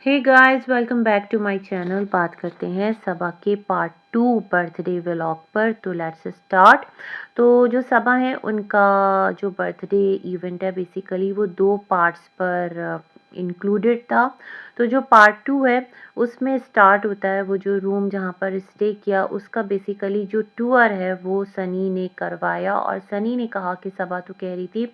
Hey guys, welcome back to my channel. बात करते हैं सबा के पार्ट 2 बर्थडे व्लॉग पर। तो लेट्स स्टार्ट। तो जो सबा है उनका जो बर्थडे इवेंट है बेसिकली वो 2 पार्ट्स पर इंक्लूडेड था। तो जो पार्ट 2 है उसमें स्टार्ट होता है वो जो रूम जहाँ पर स्टे किया उसका बेसिकली जो टूर है वो सनी ने करवाया। और सनी ने कहा कि सबा तो कह रही थी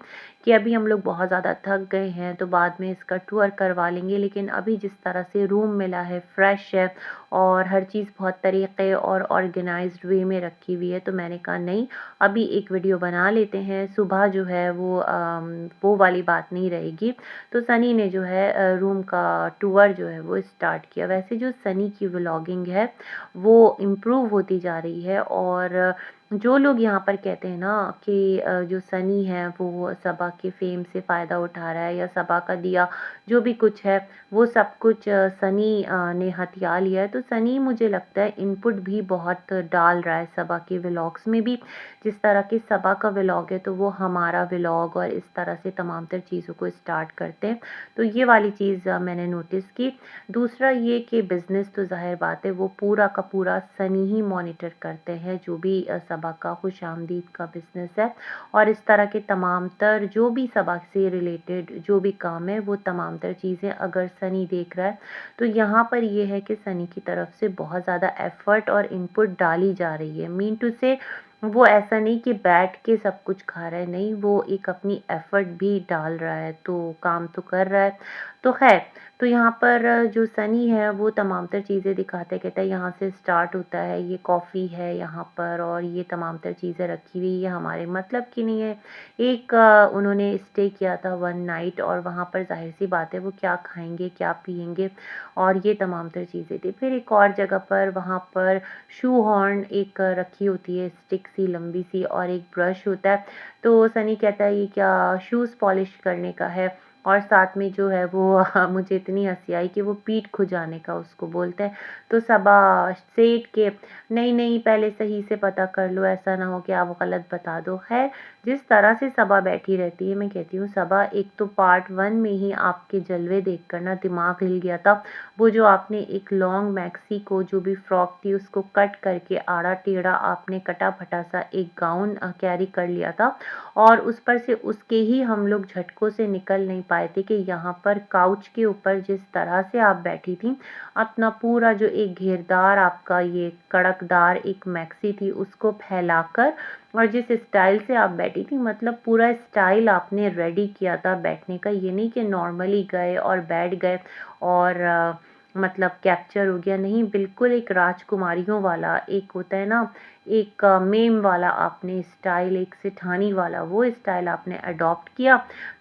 कि अभी हम लोग बहुत ज़्यादा थक गए हैं तो बाद में इसका टूर करवा लेंगे, लेकिन अभी जिस तरह से रूम मिला है फ्रेश है और हर चीज़ बहुत तरीके और ऑर्गेनाइज्ड वे में रखी हुई है, तो मैंने कहा नहीं, अभी एक वीडियो बना लेते हैं। सुबह जो है वो वाली बात नहीं रहेगी। तो सनी ने जो है रूम का टूर जो है वो स्टार्ट किया। वैसे जो सनी की व्लॉगिंग है वो इम्प्रूव होती जा रही है। और जो लोग यहाँ पर कहते हैं ना कि जो सनी है वो सबा के फेम से फ़ायदा उठा रहा है या सबा का दिया जो भी कुछ है वो सब कुछ सनी ने हथिया लिया है, तो सनी मुझे लगता है इनपुट भी बहुत डाल रहा है सबा के व्लॉग्स में भी। जिस तरह के सबा का व्लॉग है तो वो हमारा व्लॉग और इस तरह से तमाम तर चीज़ों को स्टार्ट करते हैं। तो ये वाली चीज़ मैंने नोटिस की। दूसरा ये कि बिज़नेस तो ज़ाहिर बात है वो पूरा का पूरा सनी ही मॉनिटर करते हैं, जो भी सबा का खुशामदीद का बिज़नेस है और इस तरह के तमाम तर जो भी सबा से रिलेटेड जो भी काम है वो तमाम तर चीज़ें अगर सनी देख रहा है तो यहाँ पर ये है कि सनी की तरफ से बहुत ज़्यादा एफ़र्ट और इनपुट डाली जा रही है। मीन टू से वो ऐसा नहीं कि बैठ के सब कुछ खा रहा है, नहीं, वो एक अपनी एफ़र्ट भी डाल रहा है, तो काम तो कर रहा है। तो खैर, तो यहाँ पर जो सनी है वो तमाम तर चीज़ें दिखाता है, कहता है यहाँ से स्टार्ट होता है, ये कॉफ़ी है यहाँ पर और ये तमाम तर चीज़ें रखी हुई, ये हमारे मतलब की नहीं है। एक उन्होंने स्टे किया था 1 नाइट और वहाँ पर ज़ाहिर-सी बात है वो क्या खाएँगे, क्या पिएँगे और ये तमाम तर चीज़ें थी। फिर एक और जगह पर वहाँ पर शू हॉर्न एक रखी होती है, स्टिक सी लंबी सी, और एक ब्रश होता है। तो सनी कहता है ये क्या शूज़ पॉलिश करने का है। और साथ में जो है वो मुझे इतनी हँसी आई कि वो पीठ खुजाने का उसको बोलते हैं। तो सबा सेठ के नहीं, नहीं, पहले सही से पता कर लो, ऐसा ना हो कि आप गलत बता दो। ख़ैर, जिस तरह से सबा बैठी रहती है, मैं कहती हूँ सबा, एक तो पार्ट 1 में ही आपके जलवे देखकर ना दिमाग हिल गया था। वो जो आपने एक लॉन्ग मैक्सी को जो भी फ्रॉक थी उसको कट करके आड़ा-टेढ़ा आपने कटा-फटा सा एक गाउन कैरी कर लिया था और उस पर से उसके ही हम लोग झटकों से निकल नहीं पाए थे कि यहाँ पर काउच के ऊपर जिस तरह से आप बैठी थी, अपना पूरा जो एक घेरदार आपका ये कड़कदार एक मैक्सी थी उसको फैलाकर और जिस स्टाइल से आप बैठी थी, मतलब पूरा स्टाइल आपने रेडी किया था बैठने का। ये नहीं कि नॉर्मली गए और बैठ गए और मतलब कैप्चर हो गया, नहीं, बिल्कुल एक राजकुमारियों वाला एक होता है ना, एक मेम वाला आपने स्टाइल, एक सेठानी वाला वो स्टाइल आपने अडॉप्ट किया।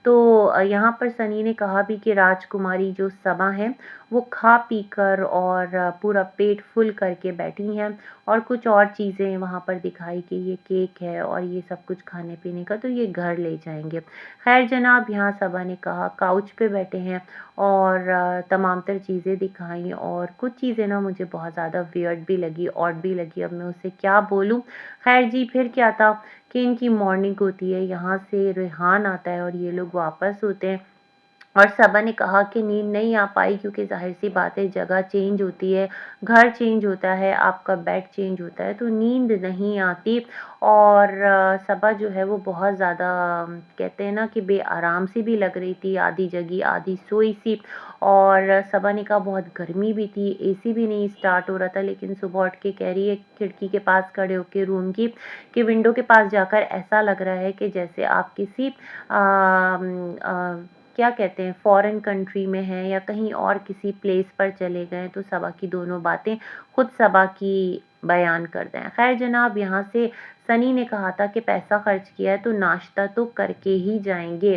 तो यहाँ पर सनी ने कहा भी कि राजकुमारी जो सबा हैं वो खा पी कर और पूरा पेट फुल करके बैठी हैं और कुछ और चीज़ें वहाँ पर दिखाई कि ये केक है और ये सब कुछ खाने पीने का, तो ये घर ले जाएंगे। खैर जनाब, यहाँ सबा ने कहा काउच पे बैठे हैं और तमाम तर चीज़ें दिखाई और कुछ चीज़ें ना मुझे बहुत ज़्यादा वियर्ड भी लगी, ऑड भी लगी, अब मैं उसे क्या बोलूँ। खैर जी, फिर क्या था कि इनकी मॉर्निंग होती है, यहाँ से रेहान आता है और ये लोग वापस होते हैं और सबा ने कहा कि नींद नहीं आ पाई क्योंकि ज़ाहिर-सी बात है जगह चेंज होती है, घर चेंज होता है, आपका बेड चेंज होता है, तो नींद नहीं आती। और सबा जो है वो बहुत ज़्यादा कहते हैं ना कि बेआराम सी भी लग रही थी, आधी जगी आधी सोई सी। और सबा ने कहा बहुत गर्मी भी थी, एसी भी नहीं स्टार्ट हो रहा था, लेकिन सुबह उठ के कह रही है खिड़की के पास खड़े होके रूम की कि विंडो के पास जाकर ऐसा लग रहा है कि जैसे आप किसी क्या कहते हैं फॉरेन कंट्री में हैं या कहीं और किसी प्लेस पर चले गए। तो सबा की दोनों बातें खुद सबा की बयान कर दें। खैर जनाब, यहाँ से सनी ने कहा था कि पैसा खर्च किया है तो नाश्ता तो करके ही जाएंगे,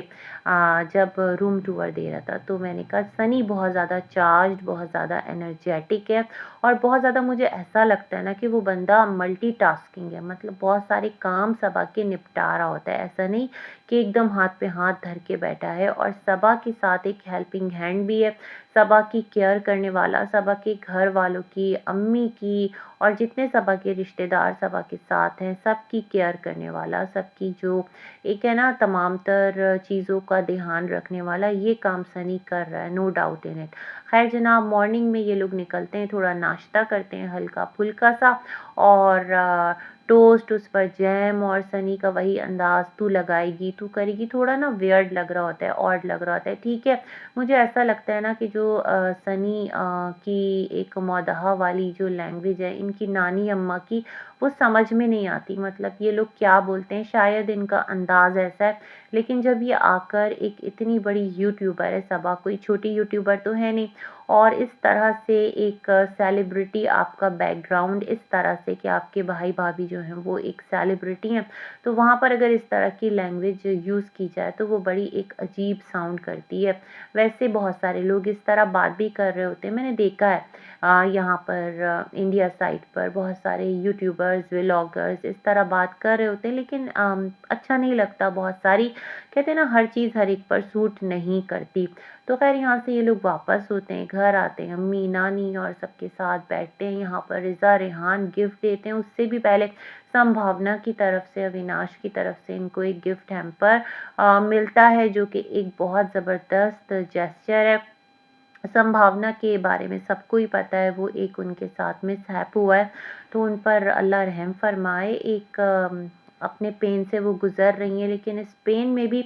जब रूम टूर दे रहा था। तो मैंने कहा सनी बहुत ज़्यादा चार्ज्ड, बहुत ज़्यादा एनर्जेटिक है और बहुत ज़्यादा मुझे ऐसा लगता है ना कि वो बंदा मल्टीटास्किंग है, मतलब बहुत सारे काम सबा के निपटा रहा होता है, ऐसा नहीं कि एकदम हाथ पे हाथ धर के बैठा है। और सबा के साथ एक हेल्पिंग हैंड भी है, सबा की केयर करने वाला, सबा के घर वालों की, अम्मी की और जितने सबा के रिश्तेदार सबा के साथ हैं सबकी केयर करने वाला, सबकी जो एक है ना तमाम तर चीज़ों का ध्यान रखने वाला, ये काम सनी कर रहा है, नो डाउट इन इट। खैर जनाब, मॉर्निंग में ये लोग निकलते हैं, थोड़ा नाश्ता करते हैं हल्का-फुल्का सा, और टोस्ट, उस पर जैम, और सनी का वही अंदाज़, तू लगाएगी, तू करेगी, थोड़ा ना वियर्ड लग रहा होता है, ऑड लग रहा होता है, ठीक है। मुझे ऐसा लगता है ना कि जो सनी की एक मौदहा वाली जो लैंग्वेज है इनकी नानी अम्मा की, वो समझ में नहीं आती, मतलब ये लोग क्या बोलते हैं, शायद इनका अंदाज़ ऐसा है। लेकिन जब ये आकर एक इतनी बड़ी यूट्यूबर है, सबा कोई छोटी यूट्यूबर तो है नहीं, और इस तरह से एक सेलिब्रिटी, आपका बैकग्राउंड इस तरह से कि आपके भाई-भाभी जो हैं वो एक सेलिब्रिटी हैं, तो वहाँ पर अगर इस तरह की लैंग्वेज यूज़ की जाए तो वो बड़ी एक अजीब साउंड करती है। वैसे बहुत सारे लोग इस तरह बात भी कर रहे होते हैं, मैंने देखा है यहाँ पर इंडिया साइड पर बहुत सारे यूट्यूबर्स, व्लॉगर्स इस तरह बात कर रहे होते हैं, लेकिन अच्छा नहीं लगता। बहुत सारी, कहते हैं ना, हर चीज़ हर एक पर सूट नहीं करती। तो खैर यहाँ से ये लोग वापस होते हैं, घर आते हैं, अम्मी, नानी और सबके साथ बैठते हैं। यहाँ पर रिज़ा, रेहान गिफ्ट देते हैं। उससे भी पहले संभावना की तरफ से, अविनाश की तरफ से इनको एक गिफ्ट हैम्पर मिलता है, जो कि एक बहुत ज़बरदस्त जेस्चर है। संभावना के बारे में सबको ही पता है, वो एक उनके साथ मिसहैप हुआ है, तो उन पर अल्लाह रहम फरमाए। एक अपने पेन से वो गुज़र रही हैं, लेकिन इस पेन में भी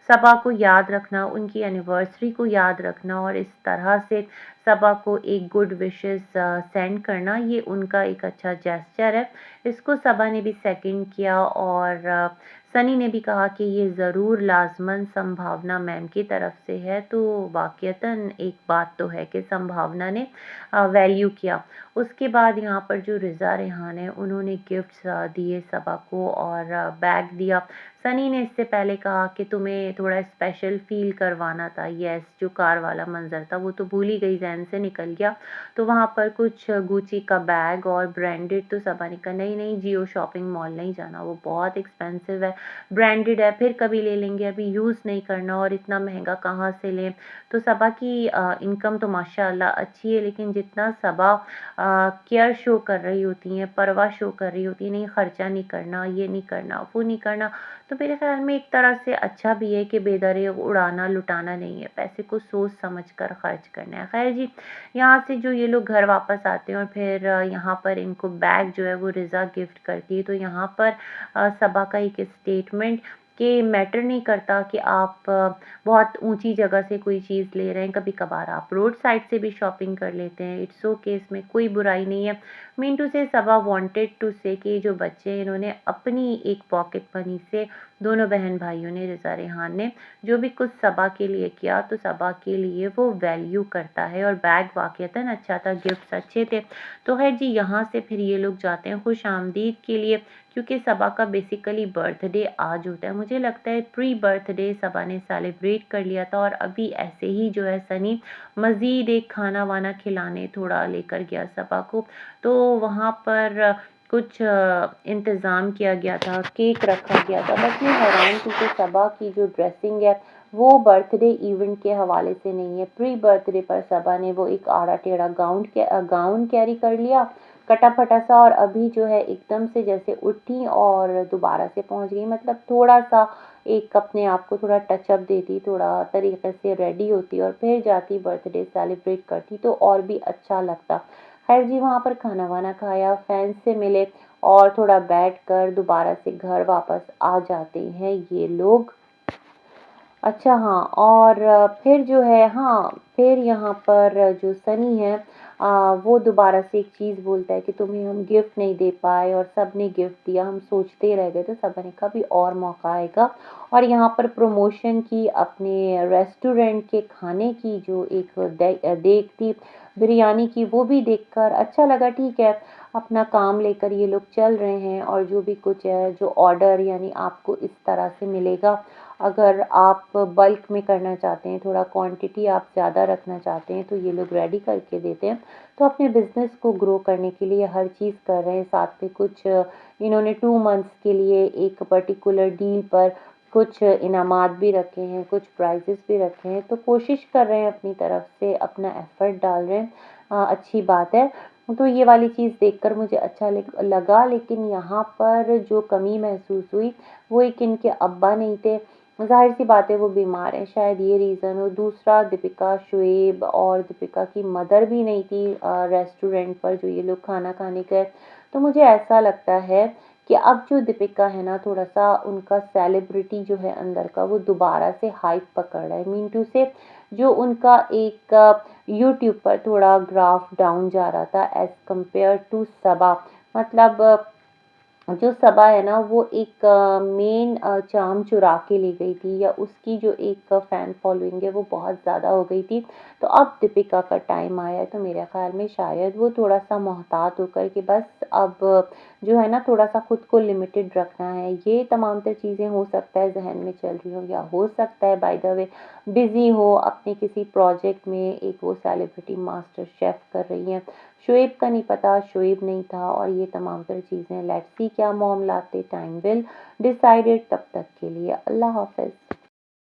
सबा को याद रखना, उनकी एनिवर्सरी को याद रखना और इस तरह से सबा को एक गुड विशेस सेंड करना, ये उनका एक अच्छा जेस्चर है। इसको सबा ने भी सेकंड किया, और सनी ने भी कहा कि ये ज़रूर लाज़मन संभावना मैम की तरफ से है, तो वाक़ईतन एक बात तो है कि संभावना ने वैल्यू किया। उसके बाद यहाँ पर जो रिज़ा, रेहान है, उन्होंने गिफ्ट्स दिए सबा को, और बैग दिया। सनी ने इससे पहले कहा कि तुम्हें थोड़ा स्पेशल फ़ील करवाना था। येस, जो कार वाला मंज़र था वो तो भूल ही गई, ज़हन से निकल गया। तो वहाँ पर कुछ गुची का बैग और ब्रांडेड, तो सबा ने कहा नहीं, नहीं जियो शॉपिंग मॉल नहीं जाना, वो बहुत एक्सपेंसिव है, ब्रांडेड है, फिर कभी ले लेंगे, अभी यूज़ नहीं करना, और इतना महँगा कहाँ से लें। तो सबा की इनकम तो माशाअल्लाह अच्छी है, लेकिन जितना सबा केयर शो कर रही होती हैं, परवाह शो कर रही होती हैं, नहीं खर्चा नहीं करना, ये नहीं करना, वो नहीं करना, तो मेरे ख़्याल में एक तरह से अच्छा भी है कि बेदरिग उड़ाना, लुटाना नहीं है, पैसे को सोच समझ कर खर्च करना है। खैर जी, यहाँ से जो ये लोग घर वापस आते हैं, और फिर यहाँ पर इनको बैग जो है वो रिज़ा गिफ्ट करती है। तो यहाँ पर सबा का एक स्टेटमेंट कि मैटर नहीं करता कि आप बहुत ऊँची जगह से कोई चीज़ ले रहे हैं, कभी-कभार आप रोड साइड से भी शॉपिंग कर लेते हैं, इट्स ओके, इसमें कोई बुराई नहीं है। मीन टू से सबा वांटेड टू से कि जो बच्चे हैं इन्होंने अपनी एक पॉकेट मनी से, दोनों बहन-भाइयों ने, रिज़ा, रेहान ने, जो भी कुछ सबा के लिए किया, तो सबा के लिए वो वैल्यू करता है, और बैग वाक़ईतन अच्छा था, गिफ्ट्स अच्छे थे। तो खैर जी, यहाँ से फिर ये लोग जाते हैं खुशामदीद के लिए, क्योंकि सबा का बेसिकली बर्थडे आज होता है। मुझे लगता है प्री बर्थडे सबा ने सेलिब्रेट कर लिया था, और अभी ऐसे ही जो है सनी मज़ीद एक खाना-वाना खिलाने थोड़ा लेकर गया सबा को। तो वहाँ पर कुछ इंतज़ाम किया गया था, केक रखा गया था। बस मैं हैरान थी कि सबा की जो ड्रेसिंग है वो बर्थडे इवेंट के हवाले से नहीं है। प्री बर्थडे पर सबा ने वो एक आड़ा-टेढ़ा गाउन कैरी कर लिया, कटा-फटा सा, और अभी जो है एकदम से जैसे उठी और दोबारा से पहुँच गई। मतलब थोड़ा-सा एक अपने आप को थोड़ा टचअप देती, थोड़ा तरीके से रेडी होती और फिर जाती बर्थडे सेलिब्रेट करती, तो और भी अच्छा लगता। खैर जी, वहाँ पर खाना-वाना खाया, फ्रेंड्स से मिले, और थोड़ा बैठकर दोबारा से घर वापस आ जाते हैं ये लोग। अच्छा हाँ, और फिर जो है, हाँ, फिर यहाँ पर जो सनी है वो दोबारा से एक चीज़ बोलता है कि तुम्हें हम गिफ्ट नहीं दे पाए, और सबने गिफ्ट दिया, हम सोचते रह गए, तो सबा ने कहा भी और मौका आएगा। और यहाँ पर प्रमोशन की, अपने रेस्टोरेंट के खाने की जो एक देख थी बिरयानी की, वो भी देखकर अच्छा लगा। ठीक है, अपना काम लेकर ये लोग चल रहे हैं, और जो भी कुछ है, जो ऑर्डर यानी आपको इस तरह से मिलेगा, अगर आप बल्क में करना चाहते हैं, थोड़ा क्वांटिटी आप ज़्यादा रखना चाहते हैं, तो ये लोग रेडी करके देते हैं। तो अपने बिज़नेस को ग्रो करने के लिए हर चीज़ कर रहे हैं। साथ में कुछ इन्होंने 2 मंथ्स के लिए एक पर्टिकुलर डील पर कुछ इनामात भी रखे हैं, कुछ प्राइज़ेस भी रखे हैं। तो कोशिश कर रहे हैं, अपनी तरफ से अपना एफ़र्ट डाल रहे हैं। अच्छी बात है। तो ये वाली चीज़ देखकर मुझे अच्छा लगा, लेकिन यहाँ पर जो कमी महसूस हुई, वो एक इनके अब्बा नहीं थे। ज़ाहिर-सी बात है वो बीमार हैं, शायद ये रीज़न हो। दूसरा दीपिका, शुएब और दीपिका की मदर भी नहीं थी रेस्टोरेंट पर जो ये लोग खाना खाने गए। तो मुझे ऐसा लगता है कि अब जो दीपिका है ना, थोड़ा-सा उनका सेलिब्रिटी जो है अंदर का वो दोबारा से हाइप पकड़ रहा है। मीन टू से जो उनका एक यूट्यूब पर थोड़ा ग्राफ डाउन जा रहा था एज़ कंपेयर टू सबा। मतलब जो सबा है ना वो एक मेन चार्म चुरा के ले गई थी, या उसकी जो एक फैन फॉलोइंग है वो बहुत ज़्यादा हो गई थी। तो अब दीपिका का टाइम आया है, तो मेरे ख़्याल में शायद वो थोड़ा-सा मोहतात होकर के बस अब जो है ना थोड़ा-सा खुद को लिमिटेड रखना है। ये तमाम तर चीज़ें हो सकता है ज़हन में चल रही हो, या हो सकता है बाय द वे बिज़ी हो अपने किसी प्रोजेक्ट में, एक वो सेलिब्रिटी मास्टर शेफ़ कर रही हैं। शोएब का नहीं पता, शोएब नहीं था, और ये तमाम तर चीज़ें। लेट्स सी क्या मामलात टाइम विल डिसाइडेड। तब तक के लिए अल्लाह हाफ़िज़।